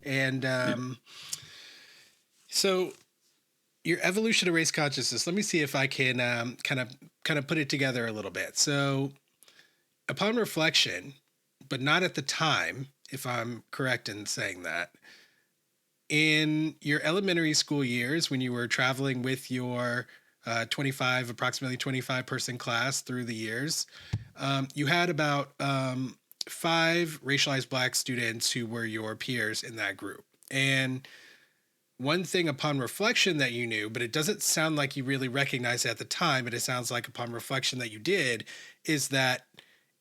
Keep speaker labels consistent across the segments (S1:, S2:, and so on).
S1: And so your evolution of race consciousness, let me see if I can kind of put it together a little bit. So upon reflection, but not at the time, if I'm correct in saying that, in your elementary school years when you were traveling with your approximately 25 person class through the years, you had about five racialized black students who were your peers in that group. And one thing upon reflection that you knew, but it doesn't sound like you really recognized it at the time, but it sounds like upon reflection that you did, is that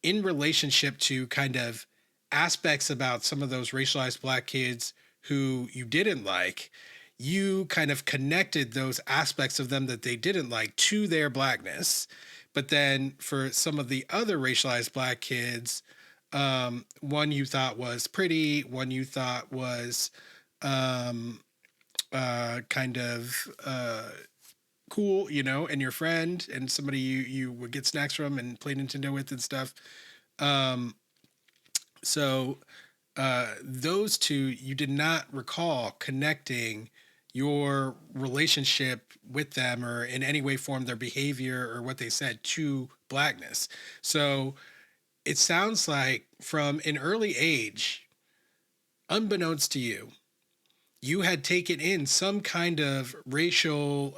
S1: in relationship to kind of aspects about some of those racialized black kids who you didn't like, you kind of connected those aspects of them that they didn't like to their blackness. But then for some of the other racialized black kids, one you thought was pretty, one you thought was kind of cool, you know, and your friend and somebody you would get snacks from and play Nintendo with and stuff. Um, so those two, you did not recall connecting your relationship with them or in any way form their behavior or what they said to blackness. So it sounds like from an early age, unbeknownst to you, you had taken in some kind of racial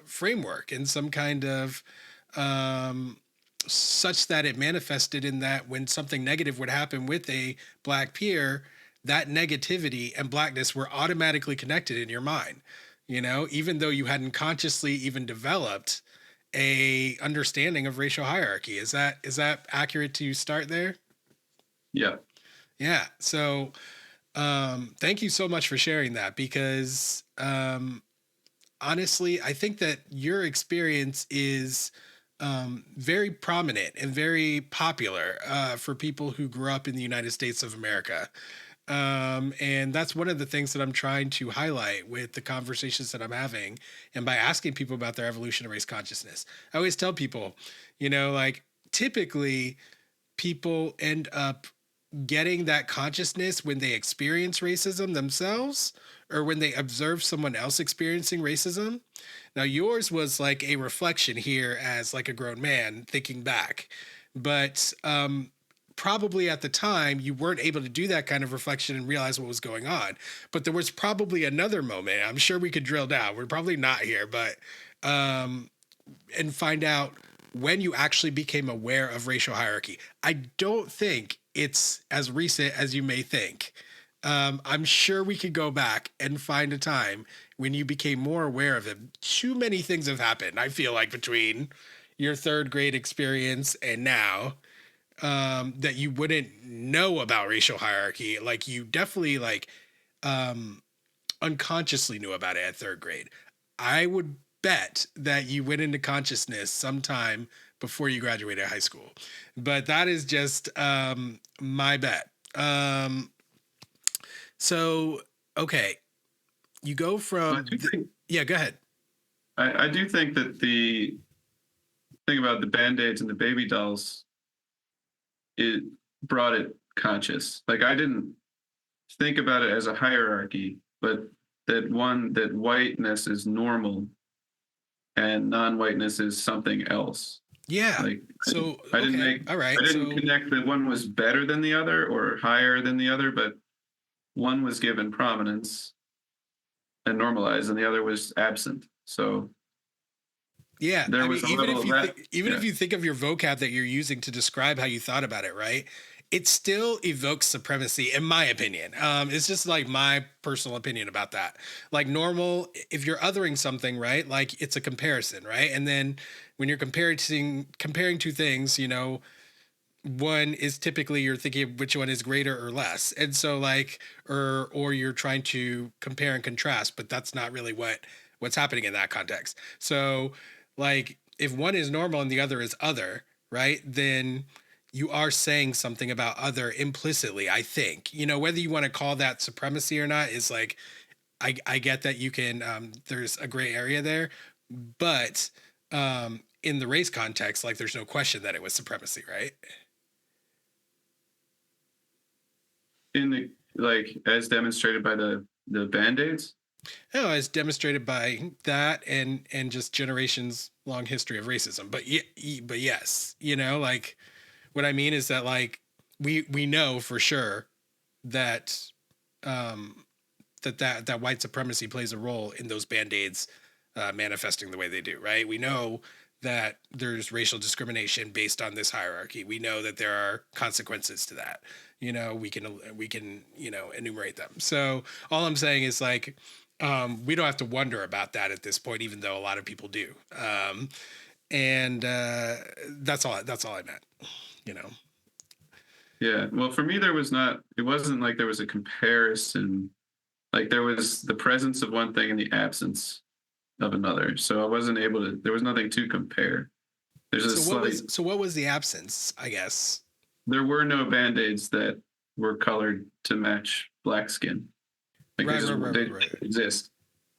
S1: framework and some kind of such that it manifested in that when something negative would happen with a black peer, that negativity and blackness were automatically connected in your mind, you know, even though you hadn't consciously even developed a understanding of racial hierarchy. Is that accurate to start there?
S2: Yeah.
S1: Yeah. So thank you so much for sharing that because honestly, I think that your experience is very prominent and very popular for people who grew up in the United States of America. And that's one of the things that I'm trying to highlight with the conversations that I'm having and by asking people about their evolution of race consciousness. I always tell people, you know, like typically people end up getting that consciousness when they experience racism themselves or when they observe someone else experiencing racism. Now, yours was like a reflection here as like a grown man thinking back, but probably at the time you weren't able to do that kind of reflection and realize what was going on. But there was probably another moment. I'm sure we could drill down. We're probably not here, but and find out when you actually became aware of racial hierarchy. I don't think it's as recent as you may think. I'm sure we could go back and find a time when you became more aware of it. Too many things have happened, I feel like, between your third grade experience and now that you wouldn't know about racial hierarchy. Like you definitely like unconsciously knew about it at third grade. I would bet that you went into consciousness sometime before you graduated high school, but that is just my bet. So okay, you go
S2: Well,
S1: from yeah, go ahead.
S2: I do think that the thing about the band-aids and the baby dolls, it brought it conscious. Like I didn't think about it as a hierarchy, but that whiteness is normal and non-whiteness is something else.
S1: Yeah.
S2: Like
S1: So
S2: I didn't
S1: okay,
S2: make
S1: all right.
S2: I didn't
S1: So
S2: connect that one was better than the other or higher than the other, but one was given prominence and normalized and the other was absent. So
S1: yeah,
S2: there
S1: I mean,
S2: was a level of that.
S1: even if
S2: Yeah.
S1: you think of your vocab that you're using to describe how you thought about it, right? It still evokes supremacy, in my opinion. It's just like my personal opinion about that. Like normal, if you're othering something, right? Like it's a comparison, right? And then when you're comparing two things, you know, one is typically you're thinking of which one is greater or less, and so like, or you're trying to compare and contrast, but that's not really what's happening in that context. So like if one is normal and the other is other, right, then you are saying something about other implicitly, I think. You know, whether you want to call that supremacy or not is like, I get that you can there's a gray area there, but in the race context, like there's no question that it was supremacy, right?
S2: In the like as demonstrated by the band-aids?
S1: No, as demonstrated by that and just generations long history of racism. But yes, like what I mean is that like we know for sure that um that white supremacy plays a role in those band-aids manifesting the way they do, right? We know that there's racial discrimination based on this hierarchy. We know that there are consequences to that. We can enumerate them. So all I'm saying is like we don't have to wonder about that at this point, even though a lot of people do. And that's all. That's all I meant. You know.
S2: Yeah. Well, for me, it wasn't like there was a comparison. Like there was the presence of one thing and the absence of another. So I wasn't able to, there was nothing to compare. There's a slight,
S1: So what was the absence? I guess.
S2: there were no band-aids that were colored to match black skin. Like
S1: Right. Right. Right.
S2: they
S1: Right. Right.
S2: didn't exist.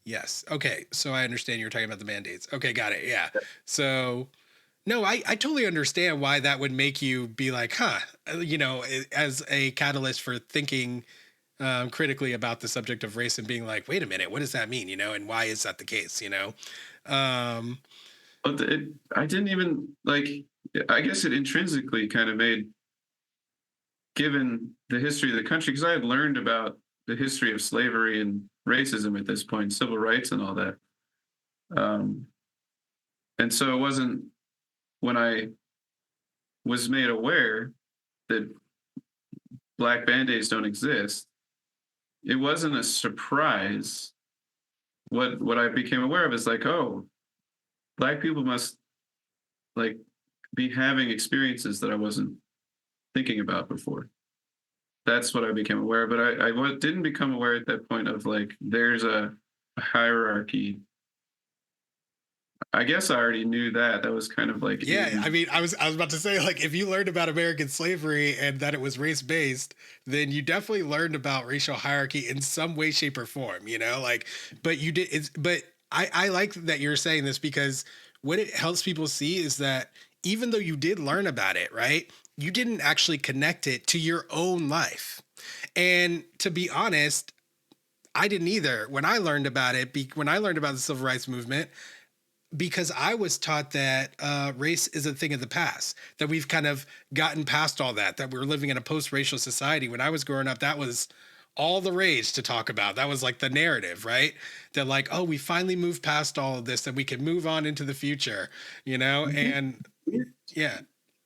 S1: Yes. Okay. So I understand you're talking about the band-aids. Okay, got it. Yeah. So no, I totally understand why that would make you be like, huh, as a catalyst for thinking critically about the subject of race and being like, wait a minute, what does that mean? And why is that the case? Um,
S2: But I didn't even like, I guess it intrinsically kind of made, given the history of the country, because I had learned about the history of slavery and racism at this point, civil rights and all that. Um, and so it wasn't when I was made aware that black band-aids don't exist, it wasn't a surprise. What I became aware of is like, oh, black people must like be having experiences that I wasn't thinking about before. That's what I became aware of. But I didn't become aware at that point of like there's a hierarchy. I guess I already knew that. That was kind of like
S1: yeah, I mean, I was about to say, like, if you learned about American slavery and that it was race based, then you definitely learned about racial hierarchy in some way, shape, or form. Like, but you did. But I like that you're saying this because what it helps people see is that even though you did learn about it, right, you didn't actually connect it to your own life. And to be honest, I didn't either. When I learned about it, when I learned about the civil rights movement, because I was taught that race is a thing of the past, that we've kind of gotten past all that, that we're living in a post-racial society. When I was growing up, that was all the rage to talk about. That was like the narrative, right? That like, oh, we finally moved past all of this, that we can move on into the future, And yeah,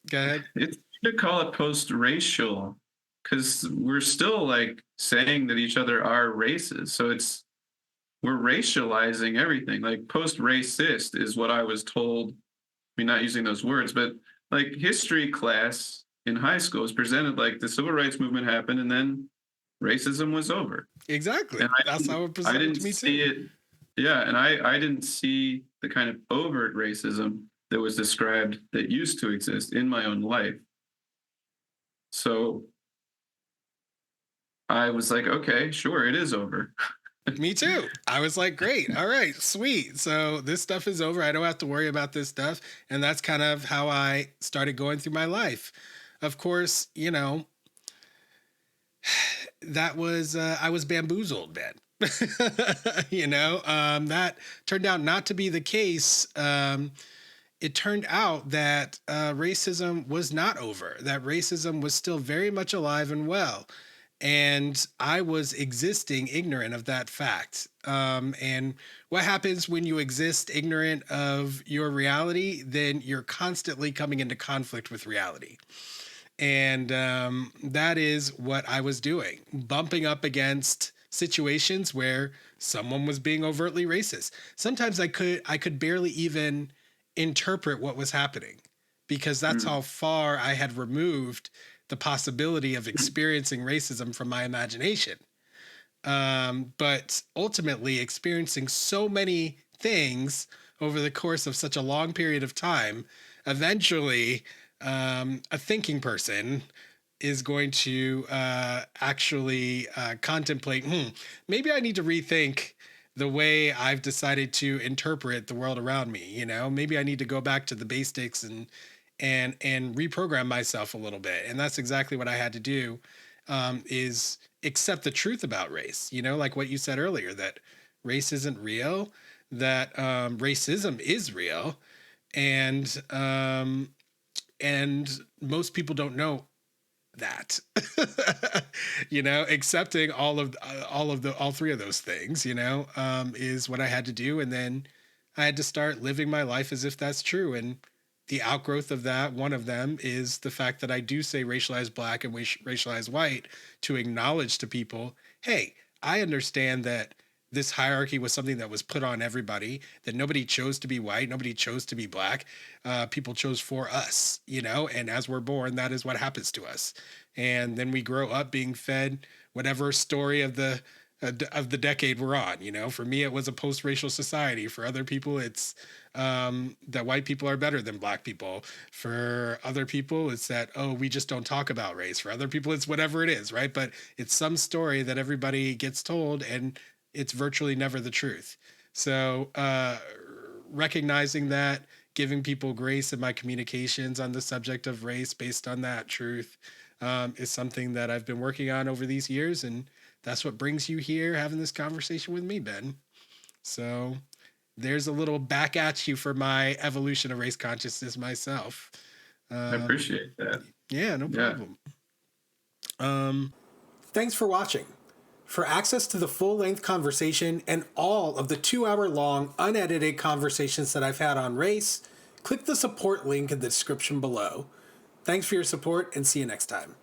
S1: go ahead.
S2: it's to call it post-racial because we're still like saying that each other are races. So we're racializing everything. Like post-racist is what I was told. I mean, not using those words, but like history class in high school is presented like the civil rights movement happened and then racism was over.
S1: Exactly.
S2: And
S1: That's how it
S2: I
S1: presented
S2: didn't
S1: to me
S2: see
S1: too.
S2: it. Yeah, and I didn't see the kind of overt racism that was described that used to exist in my own life. So I was like, okay, sure, it is over.
S1: Me too. I was like, great. All right, sweet. So this stuff is over. I don't have to worry about this stuff. And that's kind of how I started going through my life. Of course, that was, I was bamboozled, man. That turned out not to be the case. It turned out that racism was not over, that racism was still very much alive and well. And I was existing ignorant of that fact. And what happens when you exist ignorant of your reality? Then you're constantly coming into conflict with reality. And that is what I was doing, bumping up against situations where someone was being overtly racist. Sometimes I could barely even interpret what was happening because that's
S2: Mm.
S1: how far I had removed the possibility of experiencing racism from my imagination. But ultimately, experiencing so many things over the course of such a long period of time, eventually, a thinking person is going to actually contemplate, maybe I need to rethink the way I've decided to interpret the world around me. Maybe I need to go back to the basics and reprogram myself a little bit. And that's exactly what I had to do. is accept the truth about race. You know, like what you said earlier, that race isn't real, that racism is real, and and most people don't know that. You know, accepting all three of those things, you know, is what I had to do. And then I had to start living my life as if that's true. And the outgrowth of that, one of them, is the fact that I do say racialized black and racialized white to acknowledge to people, hey, I understand that this hierarchy was something that was put on everybody, that nobody chose to be white, nobody chose to be black. People chose for us, you know, and as we're born, that is what happens to us. And then we grow up being fed whatever story of the decade we're on. You know, for me, it was a post-racial society. For other people, it's that white people are better than black people. For other people, it's that, oh, we just don't talk about race. For other people, it's whatever it is, right? But it's some story that everybody gets told, and it's virtually never the truth. So recognizing that, giving people grace in my communications on the subject of race based on that truth is something that I've been working on over these years. And that's what brings you here having this conversation with me, Ben. So there's a little back at you for my evolution of race consciousness myself.
S2: I appreciate that.
S1: Yeah, no problem. Thanks for watching. For access to the full-length conversation and all of the 2-hour-long unedited conversations that I've had on race, click the support link in the description below. Thanks for your support, and see you next time.